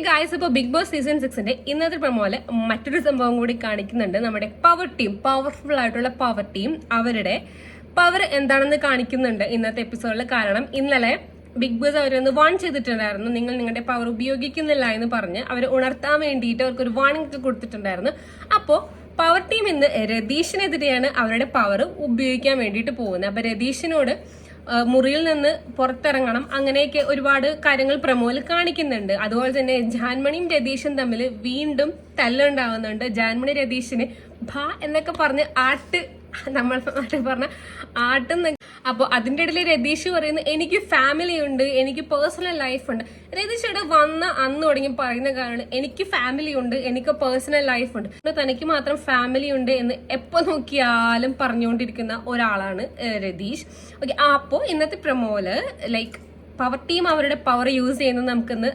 Guys, ഇപ്പോൾ big boss season 6 ഇന്നത്തെ പ്രമോല് മറ്റൊരു സംഭവം കൂടി കാണിക്കുന്നുണ്ട്. നമ്മുടെ പവർ ടീം, പവർഫുൾ ആയിട്ടുള്ള പവർ ടീം, അവരുടെ പവർ എന്താണെന്ന് കാണിക്കുന്നുണ്ട് ഇന്നത്തെ എപ്പിസോഡിൽ. കാരണം ഇന്നലെ ബിഗ് ബോസ് അവരൊന്ന് വാൺ ചെയ്തിട്ടുണ്ടായിരുന്നു. നിങ്ങൾ നിങ്ങളുടെ പവർ ഉപയോഗിക്കുന്നില്ല എന്ന് പറഞ്ഞ് അവർ ഉണർത്താൻ വേണ്ടിയിട്ട് അവർക്കൊരു വാണിംഗ് ഒക്കെ കൊടുത്തിട്ടുണ്ടായിരുന്നു. അപ്പോൾ പവർ ടീം ഇന്ന് രതീഷിനെതിരെയാണ് അവരുടെ പവർ ഉപയോഗിക്കാൻ വേണ്ടിയിട്ട് പോകുന്നത്. അപ്പൊ രതീഷിനോട് മുറിയിൽ നിന്ന് പുറത്തിറങ്ങണം, അങ്ങനെയൊക്കെ ഒരുപാട് കാര്യങ്ങൾ പ്രമോല് കാണിക്കുന്നുണ്ട്. അതുപോലെ തന്നെ ജാൻമണിയും രതീഷും തമ്മിൽ വീണ്ടും തല്ലുണ്ടാവുന്നുണ്ട്. ജാൻമണി രതീഷിന് ഭാ എന്നൊക്കെ പറഞ്ഞ് നമ്മൾ പറഞ്ഞ ആട്ടുന്ന. അപ്പോൾ അതിൻ്റെ ഇടയിൽ രതീഷ് പറയുന്നത് എനിക്ക് ഫാമിലി ഉണ്ട്, എനിക്ക് പേഴ്സണൽ ലൈഫ് ഉണ്ട്. രതീഷ് ഇവിടെ വന്ന അന്ന് തുടങ്ങി പറയുന്ന കാര്യമാണ് എനിക്ക് ഫാമിലി ഉണ്ട്, എനിക്ക് പേഴ്സണൽ ലൈഫ് ഉണ്ട്. തനിക്ക് മാത്രം ഫാമിലി ഉണ്ട് എന്ന് എപ്പോൾ നോക്കിയാലും പറഞ്ഞുകൊണ്ടിരിക്കുന്ന ഒരാളാണ് രതീഷ്. ഓക്കെ, അപ്പോൾ ഇന്നത്തെ പ്രമോല് ലൈക്ക് പവർ ടീം അവരുടെ പവർ യൂസ് ചെയ്യുന്നത് നമുക്കിന്ന്